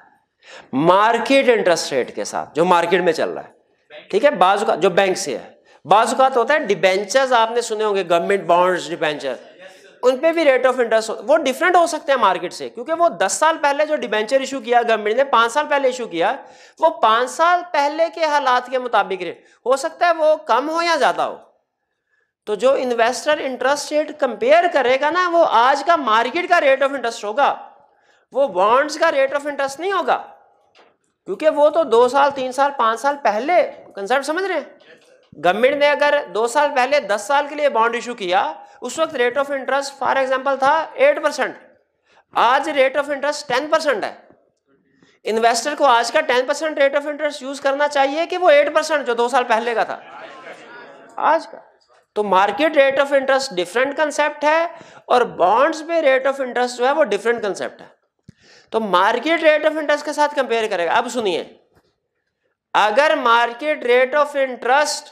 मार्केट इंटरेस्ट रेट के साथ, जो मार्केट में चल रहा है। ठीक है, बाजू का जो बैंक से है, बाजू का तो होता है डिबेंचर्स, आपने सुने होंगे, गवर्नमेंट बॉन्ड्स, डिबेंचर, उन पे भी रेट ऑफ इंटरेस्ट वो डिफरेंट हो सकते हैं मार्केट से, क्योंकि वो 10 साल पहले जो डिबेंचर इशू किया गवर्नमेंट ने, 5 साल पहले इशू किया, वो 5 साल पहले के हालात के मुताबिक रेट हो सकता है वो कम हो या ज्यादा हो। तो जो इन्वेस्टर इंटरेस्ट रेट कंपेयर करेगा ना, वो आज का मार्केट का रेट ऑफ इंटरेस्ट होगा, वो बॉन्ड्स का रेट ऑफ इंटरेस्ट नहीं होगा, क्योंकि वो तो 2 साल 3 साल 5 साल पहले कंसेप्ट समझ रहे हैं। गवर्नमेंट ने अगर 2 साल पहले 10 साल के लिए बॉन्ड इशू किया, उस वक्त rate of interest for example था 8%, आज रेट ऑफ इंटरेस्ट 10% है। इन्वेस्टर को आज का 10% रेट ऑफ इंटरेस्ट यूज करना चाहिए कि वो 8% जो 2 साल पहले का था आज का। तो market rate of interest different concept है, और बॉन्ड्स पे रेट ऑफ इंटरेस्ट जो है वो डिफरेंट कंसेप्ट है। तो मार्केट रेट ऑफ इंटरेस्ट के साथ कंपेयर करेगा। अब सुनिए, अगर market rate of interest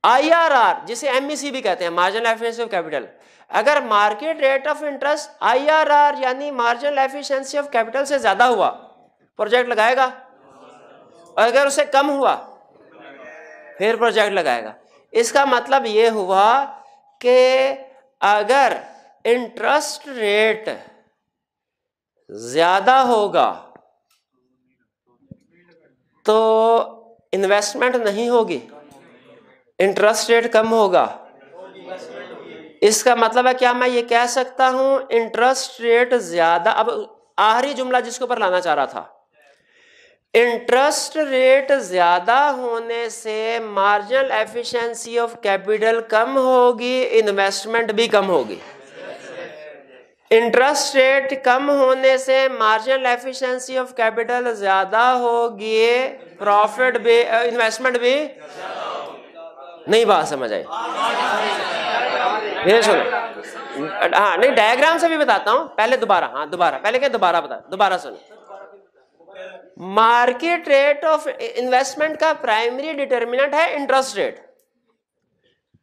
IRR, जिसे MEC भी कहते हैं, मार्जिनल एफिशिएंसी ऑफ कैपिटल, अगर market rate of interest IRR यानी मार्जिनल एफिशिएंसी ऑफ कैपिटल से ज्यादा हुआ, प्रोजेक्ट लगाएगा, और अगर उससे कम हुआ फिर प्रोजेक्ट लगाएगा। इसका मतलब ये हुआ कि अगर इंटरेस्ट रेट ज्यादा होगा तो इन्वेस्टमेंट नहीं होगी, इंटरेस्ट रेट कम होगा। इसका मतलब है क्या मैं ये कह सकता हूं इंटरेस्ट रेट ज्यादा, अब आखिरी जुमला जिसके ऊपर लाना चाह रहा था, इंटरेस्ट रेट ज्यादा होने से मार्जिनल एफिशिएंसी ऑफ कैपिटल कम होगी, इन्वेस्टमेंट भी कम होगी। इंटरेस्ट रेट कम होने से मार्जिनल एफिशिएंसी ऑफ कैपिटल ज्यादा होगी, प्रॉफिट भी, इन्वेस्टमेंट भी नहीं। बात समझ आई? ये सुनो, हाँ नहीं, डायग्राम से भी बताता हूं, पहले दोबारा, हाँ दोबारा, पहले क्या दोबारा बता, दोबारा सुनो। मार्केट रेट ऑफ इन्वेस्टमेंट का प्राइमरी डिटर्मिनेंट है interest rate,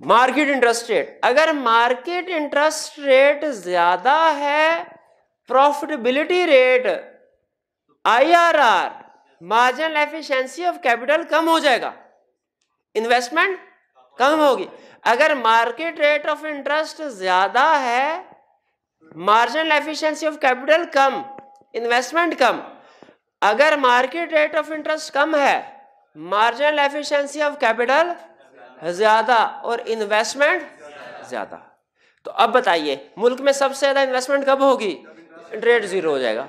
market interest rate. अगर मार्केट इंटरेस्ट रेट ज्यादा है, profitability rate IRR, marginal efficiency of capital कम हो जाएगा, इन्वेस्टमेंट कम होगी। अगर मार्केट रेट ऑफ इंटरेस्ट ज्यादा है, मार्जिनल एफिशिएंसी ऑफ कैपिटल कम, इन्वेस्टमेंट कम। अगर मार्केट रेट ऑफ इंटरेस्ट कम है, मार्जिनल एफिशिएंसी ऑफ कैपिटल ज्यादा और इन्वेस्टमेंट ज्यादा। तो अब बताइए मुल्क में सबसे ज्यादा इन्वेस्टमेंट कब होगी? रेट जीरो हो जाएगा।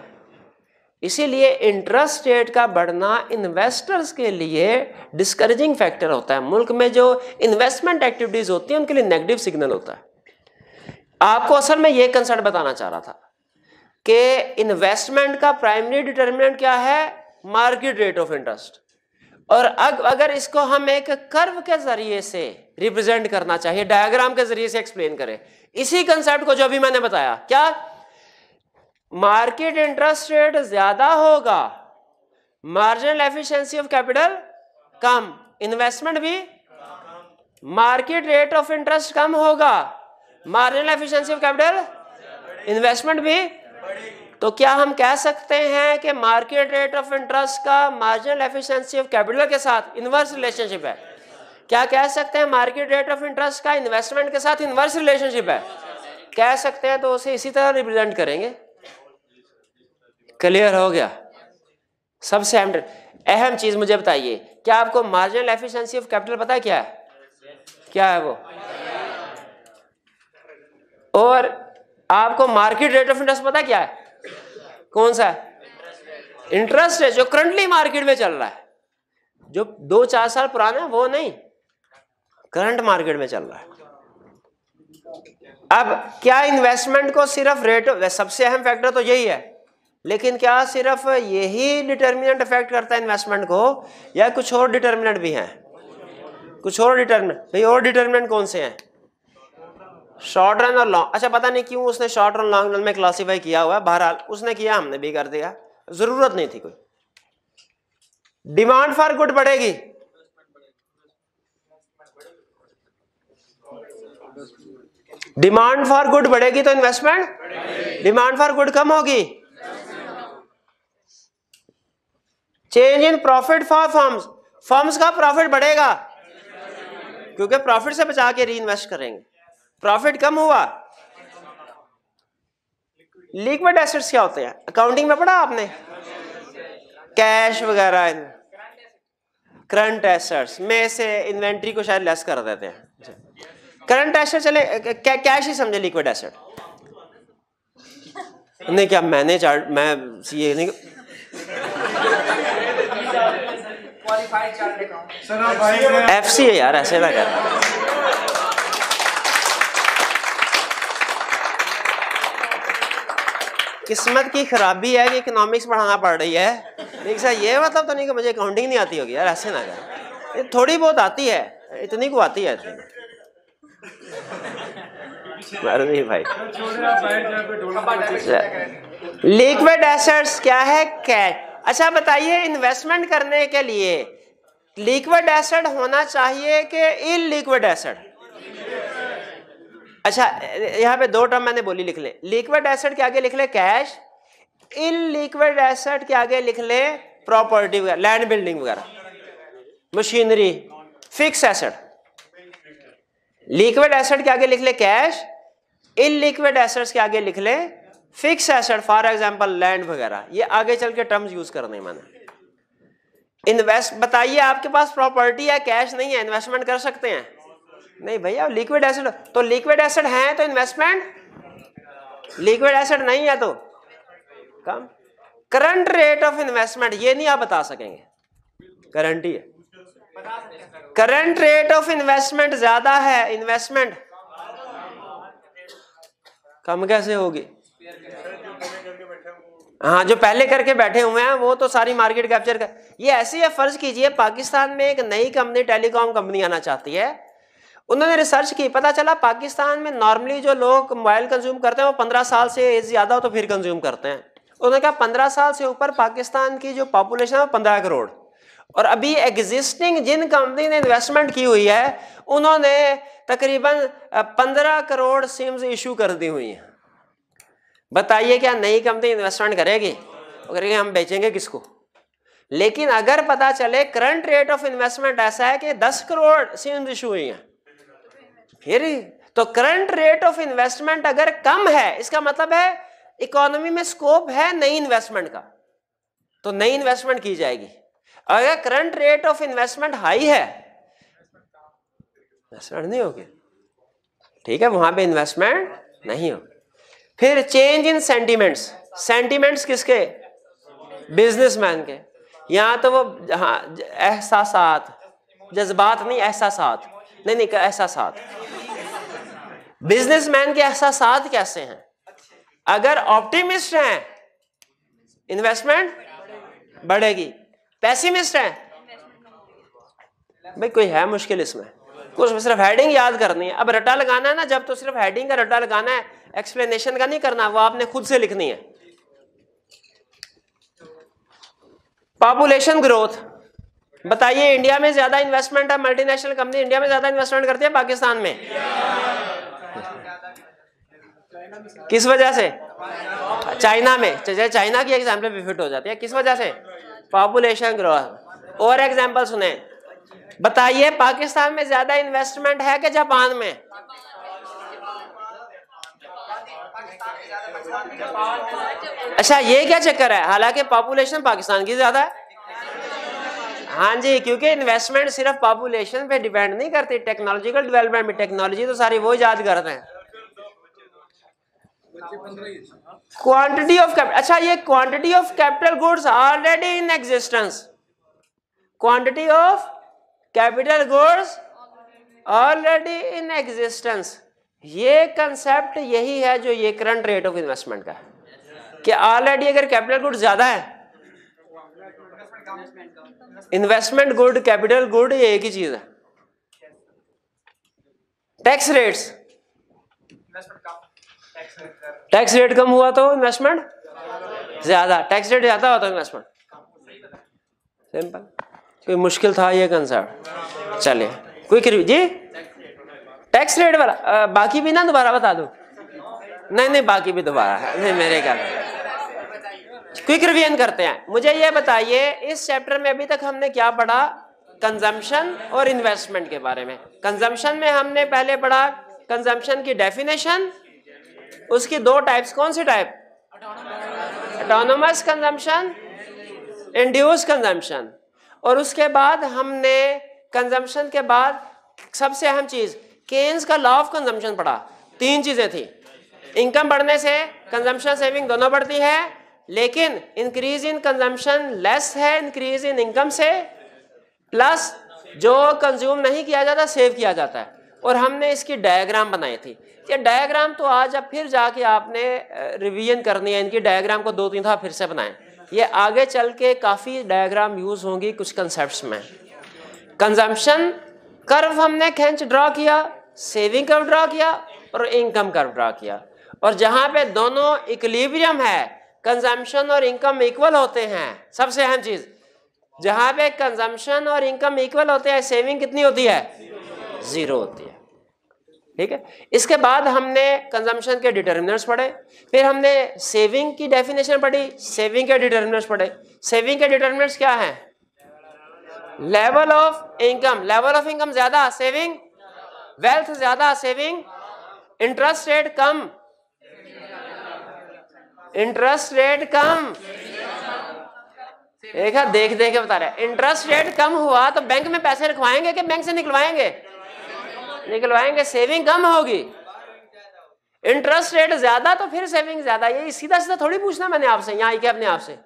इसीलिए इंटरेस्ट रेट का बढ़ना इन्वेस्टर्स के लिए डिस्करेजिंग फैक्टर होता है। मुल्क में जो इन्वेस्टमेंट एक्टिविटीज होती है उनके लिए नेगेटिव सिग्नल होता है। आपको असल में यह कंसेप्ट बताना चाह रहा था कि इन्वेस्टमेंट का प्राइमरी डिटर्मिनेंट क्या है? मार्केट रेट ऑफ इंटरेस्ट, और अगर इसको हम एक कर्व के जरिए से रिप्रेजेंट करना चाहिए, डायग्राम के जरिए से एक्सप्लेन करें इसी कंसेप्ट को जो अभी मैंने बताया, क्या मार्केट इंटरेस्ट रेट ज्यादा होगा, मार्जिनल एफिशिएंसी ऑफ कैपिटल कम, इन्वेस्टमेंट भी, मार्केट रेट ऑफ इंटरेस्ट कम होगा, marginal efficiency of capital, investment भी। तो क्या हम कह सकते हैं कि मार्केट रेट ऑफ इंटरेस्ट का मार्जिनल एफिशिएंसी ऑफ कैपिटल के साथ इनवर्स रिलेशनशिप है? क्या कह सकते हैं मार्केट रेट ऑफ इंटरेस्ट का इन्वेस्टमेंट के साथ इनवर्स रिलेशनशिप है? कह सकते हैं। तो उसे इसी तरह रिप्रेजेंट करेंगे। क्लियर हो गया? सबसे अहम चीज मुझे बताइए, क्या आपको मार्जिनल एफिशिएंसी ऑफ कैपिटल पता है क्या है? क्या है वो? और आपको मार्केट रेट ऑफ इंटरेस्ट पता क्या है? कौन सा है? इंटरेस्ट है जो करंटली मार्केट में चल रहा है, जो 2-4 साल पुराना है वो नहीं, करंट मार्केट में चल रहा है। अब क्या इन्वेस्टमेंट को सिर्फ रेट, सबसे अहम फैक्टर तो यही है, लेकिन क्या सिर्फ यही डिटर्मिनेंट इफेक्ट करता है इन्वेस्टमेंट को, या कुछ और डिटर्मिनेंट भी हैं? कुछ और डिटर्मिनेंट, भाई और डिटर्मिनेंट कौन से हैं? शॉर्ट रन और लॉन्ग। अच्छा, पता नहीं क्यों उसने शॉर्ट रन लॉन्ग रन में क्लासीफाई किया हुआ है, बहरहाल उसने किया, हमने भी कर दिया, जरूरत नहीं थी कोई। डिमांड फॉर गुड बढ़ेगी, डिमांड फॉर गुड बढ़ेगी तो इन्वेस्टमेंट, डिमांड फॉर गुड कम होगी, change in profit for firms, firms का प्रॉफिट बढ़ेगा क्योंकि प्रॉफिट से बचा के री इन्वेस्ट करेंगे, प्रॉफिट कम हुआ। लिक्विड एसेट्स क्या होते हैं? अकाउंटिंग में पढ़ा आपने, कैश वगैरह, करंट एसेट्स में से इन्वेंट्री को शायद लेस कर देते हैं। करंट एसेट चले, कैश ही समझे लिक्विड एसेट नहीं। क्या मैंने मैं ये नहीं, एफसी है यार, ऐसे ना कर। किस्मत की खराबी है कि इकोनॉमिक्स पढ़ाना पड़ रही है, लेकिन ये मतलब तो नहीं कि मुझे अकाउंटिंग नहीं आती होगी यार, ऐसे ना कर। थोड़ी बहुत आती है, इतनी को आती है भाई। लिक्विड एसेट्स क्या है? कैश। अच्छा बताइए, इन्वेस्टमेंट करने के लिए लिक्विड एसेट होना चाहिए कि इलिक्विड एसेट? अच्छा, यहाँ पे 2 टर्म मैंने बोली, लिख ले। लिक्विड एसेट के आगे लिख ले कैश, इलिक्विड एसेट के आगे लिख ले प्रॉपर्टी वगैरह, लैंड बिल्डिंग वगैरह, machinery, fix asset. Liquid asset के आगे लिख ले कैश, इलिक्विड एसेट्स के आगे लिख ले fix asset, for example land वगैरह। ये आगे चल के टर्म्स यूज करने मैंने। इन्वेस्ट बताइए, आपके पास प्रॉपर्टी है, कैश नहीं है, इन्वेस्टमेंट कर सकते हैं? नहीं भैया, लिक्विड एसेट। तो लिक्विड एसेट है तो इन्वेस्टमेंट, लिक्विड एसेट नहीं है तो कम। करंट रेट ऑफ इन्वेस्टमेंट ये नहीं आप बता सकेंगे, गारंटी है। करंट रेट ऑफ इन्वेस्टमेंट ज्यादा है, इन्वेस्टमेंट कम कैसे होगी? हाँ, जो पहले करके बैठे हुए हैं वो तो सारी मार्केट कैप्चर कर। ये ऐसी है, फर्ज कीजिए पाकिस्तान में एक नई कंपनी, टेलीकॉम कंपनी आना चाहती है। उन्होंने रिसर्च की, पता चला पाकिस्तान में नॉर्मली जो लोग मोबाइल कंज्यूम करते हैं वो 15 साल से एज ज्यादा हो तो फिर कंज्यूम करते हैं। उन्होंने कहा 15 साल से ऊपर पाकिस्तान की जो पॉपुलेशन है वो 15 करोड़, और अभी एग्जिस्टिंग जिन कंपनी ने इन्वेस्टमेंट की हुई है उन्होंने तकरीबन 15 करोड़ सिम्स इशू कर दी हुई हैं। बताइए क्या नई कंपनी इन्वेस्टमेंट करेगी? करेगी, हम बेचेंगे किसको? लेकिन अगर पता चले करंट रेट ऑफ इन्वेस्टमेंट ऐसा है कि 10 करोड़ सिम्स इशू हुई हैं, फिर तो करंट रेट ऑफ इन्वेस्टमेंट अगर कम है, इसका मतलब है इकोनॉमी में स्कोप है नई इन्वेस्टमेंट का, तो नई इन्वेस्टमेंट की जाएगी। अगर current rate of investment high है, इन्वेस्टमेंट नहीं होगी, ठीक है, वहां पे इन्वेस्टमेंट नहीं होगी। फिर चेंज इन सेंटिमेंट्स, सेंटिमेंट्स किसके? बिजनेसमैन के। यहां तो वो हाँ एहसासात, जज्बात नहीं, एहसासात नहीं, एहसासात। बिजनेसमैन के एहसासात कैसे हैं? अगर ऑप्टिमिस्ट हैं इन्वेस्टमेंट बढ़ेगी, पैसिमिस्ट हैं भाई कोई है मुश्किल इसमें? कुछ सिर्फ हेडिंग याद करनी है। अब रटा लगाना है ना, जब तो सिर्फ हेडिंग का रटा लगाना है, एक्सप्लेनेशन का नहीं करना, वो आपने खुद से लिखनी है। पॉपुलेशन ग्रोथ बताइए, इंडिया में ज्यादा इन्वेस्टमेंट है, मल्टीनेशनल कंपनी इंडिया में ज्यादा इन्वेस्टमेंट करती है पाकिस्तान में? किस वजह से? चाइना में, चाइना की एग्जाम्पल भी फिट हो जाती है। किस वजह से? Population growth. और एग्जाम्पल सुने, बताइए पाकिस्तान में ज्यादा इन्वेस्टमेंट है कि जापान में? अच्छा, ये क्या चक्कर है? हालांकि पॉपुलेशन पाकिस्तान की ज्यादा है। हाँ जी, क्योंकि इन्वेस्टमेंट सिर्फ पॉपुलेशन पे डिपेंड नहीं करती, टेक्नोलॉजिकल डेवलपमेंट में टेक्नोलॉजी तो सारी वो इजाद करते हैं। क्वांटिटी ऑफ कैपिटल, अच्छा ये quantity of capital goods already in existence, quantity of capital goods already in existence, ये कंसेप्ट यही है जो ये करंट रेट ऑफ इन्वेस्टमेंट का है कि ऑलरेडी अगर कैपिटल गुड ज्यादा है, इन्वेस्टमेंट गुड कैपिटल गुड ये एक ही चीज है। टैक्स रेट्स, टैक्स रेट कम हुआ तो इन्वेस्टमेंट ज्यादा, टैक्स रेट ज्यादा होता है इन्वेस्टमेंट। सिंपल, कोई मुश्किल था ये कंसेप्ट? चलिए क्विक रिव्यू जी, टैक्स रेट वाला बाकी भी ना दोबारा बता दो? नहीं बाकी भी दोबारा है, नहीं मेरे ख्याल में क्विक रिवीजन करते हैं। मुझे ये बताइए, इस चैप्टर में अभी तक हमने क्या पढ़ा? कंजम्पशन और इन्वेस्टमेंट के बारे में। कंजम्पशन में हमने पहले पढ़ा कंजम्पशन की डेफिनेशन, उसकी दो टाइप्स, कौन सी type? Autonomous consumption, induce consumption. और उसके बाद हमने कंजम्पशन के बाद सबसे अहम चीज केन्स का लॉ ऑफ कंजम्पशन पढ़ा। तीन चीजें थी, इनकम बढ़ने से कंजम्पशन सेविंग दोनों बढ़ती है, लेकिन इंक्रीज इन कंजम्पशन लेस है इंक्रीज इन इनकम से, प्लस जो कंज्यूम नहीं किया जाता सेव किया जाता है। और हमने इसकी डायग्राम बनाई थी। ये डायग्राम तो आज अब फिर जाके आपने रिवीजन करनी है, इनकी डायग्राम को 2-3 दफा फिर से बनाएं। ये आगे चल के काफी डायग्राम यूज होंगी कुछ कंसेप्ट्स में। कंजम्पशन कर्व हमने खींच ड्रॉ किया, सेविंग कर्व ड्रॉ किया और इनकम कर्व ड्रॉ किया, और जहां पे दोनों इक्विलिब्रियम है, कंजम्पशन और इनकम इक्वल होते हैं, सबसे अहम चीज जहां पे कंजम्पशन और इनकम इक्वल होते हैं, सेविंग कितनी होती है? 0 होती है। ठीक है, इसके बाद हमने कंजम्पशन के डिटर्मिनेंट्स पढ़े, फिर हमने सेविंग की डेफिनेशन पढ़ी, सेविंग के डिटर्मिनेंट्स पढ़े। सेविंग के डिटर्मिनेंट्स क्या है? Level of income, level of income ज्यादा सेविंग, वेल्थ ज्यादा सेविंग, इंटरेस्ट रेट कम, इंटरेस्ट रेट कम, एक है देख देख के बता रहे हैं। इंटरेस्ट रेट कम हुआ तो बैंक में पैसे रखवाएंगे कि बैंक से निकलवाएंगे? निकलवाएंगे, सेविंग कम होगी। इंटरेस्ट रेट ज्यादा तो फिर सेविंग ज्यादा। ये सीधा सीधा थोड़ी पूछना मैंने आपसे, यहाँ आके अपने आप से।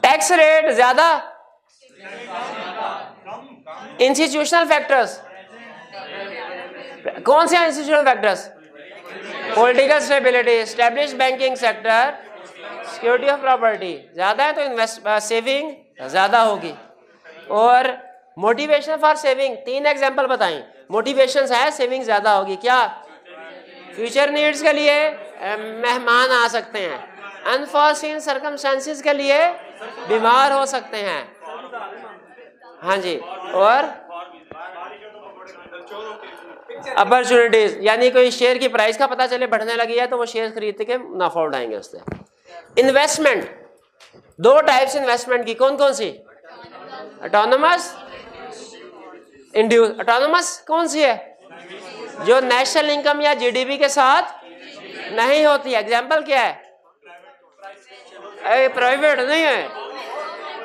टैक्स रेट ज्यादा, इंस्टीट्यूशनल फैक्टर्स, कौन से institutional factors? Political stability, establish banking sector, security of property ज्यादा है तो सेविंग ज्यादा होगी। और मोटिवेशन फॉर सेविंग, 3 एग्जांपल बताएं। मोटिवेशन है सेविंग ज्यादा होगी, क्या? फ्यूचर नीड्स के लिए मेहमान आ सकते हैं, अनफॉर्सीन सर्कमस्टेंसेस के लिए बीमार हो सकते हैं, हाँ जी, और अपॉर्चुनिटीज, यानी कोई शेयर की प्राइस का पता चले बढ़ने लगी है तो वो शेयर खरीद के मुनाफा उठाएंगे उससे। इन्वेस्टमेंट, 2 टाइप्स इन्वेस्टमेंट की, कौन कौन सी? Autonomous, induce. ऑटोनोमस कौन सी है? जो नेशनल इनकम या जीडीपी के साथ नहीं होती। एग्जांपल क्या है? प्राइवेट नहीं है,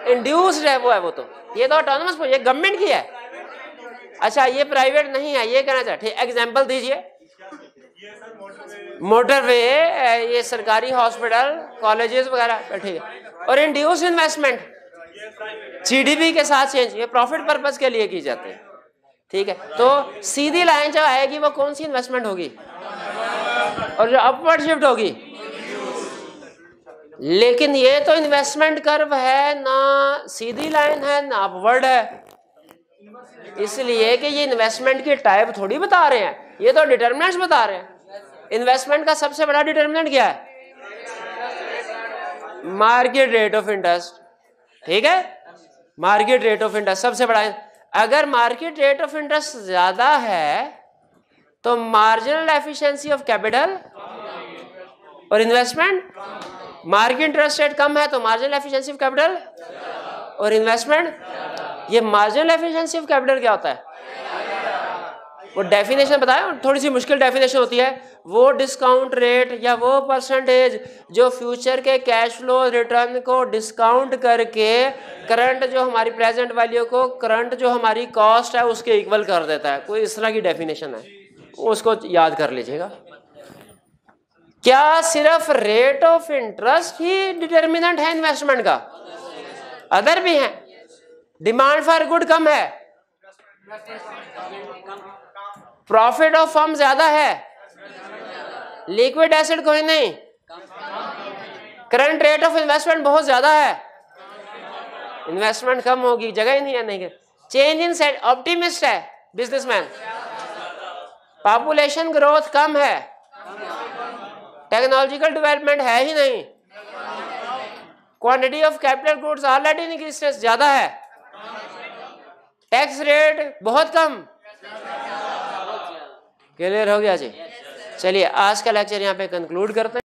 इंड्यूस्ड है, वो है वो तो। ये तो ऑटोनोमस, ये गवर्नमेंट की है। अच्छा, ये प्राइवेट नहीं है, ये कहना चाहिए। ठीक, एग्जांपल दीजिए। मोटरवे, ये सरकारी हॉस्पिटल, कॉलेजेस वगैरह, ठीक है। और इंड्यूस इन्वेस्टमेंट जीडीपी के साथ चेंज, ये प्रॉफिट पर्पस के लिए की जाती है। ठीक है, तो सीधी लाइन जो आएगी वो कौन सी इन्वेस्टमेंट होगी? और जो अपवर्ड शिफ्ट होगी लेकिन ये तो इन्वेस्टमेंट कर्व है, ना सीधी लाइन है ना अपवर्ड है, इसलिए कि ये इन्वेस्टमेंट की टाइप थोड़ी बता रहे हैं, ये तो डिटर्मिनेंट्स बता रहे हैं। इन्वेस्टमेंट का सबसे बड़ा डिटर्मिनेंट क्या है? मार्केट रेट ऑफ इंटरेस्ट, ठीक है, मार्केट रेट ऑफ इंटरेस्ट सबसे बड़ा। अगर मार्केट रेट ऑफ इंटरेस्ट ज्यादा है तो मार्जिनल एफिशिएंसी ऑफ कैपिटल और इन्वेस्टमेंट, मार्केट इंटरेस्ट रेट कम है तो मार्जिनल एफिशिएंसी ऑफ कैपिटल और इन्वेस्टमेंट। ये मार्जिनल एफिशिएंसी ऑफ कैपिटल क्या होता है? वो डेफिनेशन बताया, थोड़ी सी मुश्किल डेफिनेशन होती है। वो डिस्काउंट रेट या वो परसेंटेज जो फ्यूचर के कैश फ्लो रिटर्न को डिस्काउंट करके करंट जो हमारी प्रेजेंट वैल्यू को करंट जो हमारी कॉस्ट है उसके इक्वल कर देता है। कोई इस तरह की डेफिनेशन है, उसको याद कर लीजिएगा। क्या सिर्फ rate of interest he determinant है इन्वेस्टमेंट का? अदर भी हैं। डिमांड फॉर गुड कम है, प्रॉफिट ऑफ फर्म ज्यादा है, लिक्विड एसिड कोई नहीं, करंट रेट ऑफ इन्वेस्टमेंट बहुत ज्यादा है, इन्वेस्टमेंट कम होगी, जगह ही नहीं है। नहीं, चेंज इन सेट ऑप्टिमिस्ट है बिजनेसमैन, पॉपुलेशन ग्रोथ कम है, टेक्नोलॉजिकल डेवलपमेंट है ही नहीं, quantity of capital goods already increase ज्यादा है, टैक्स रेट बहुत कम। क्लियर हो गया जी? चलिए आज का लेक्चर यहाँ पे कंक्लूड करते हैं।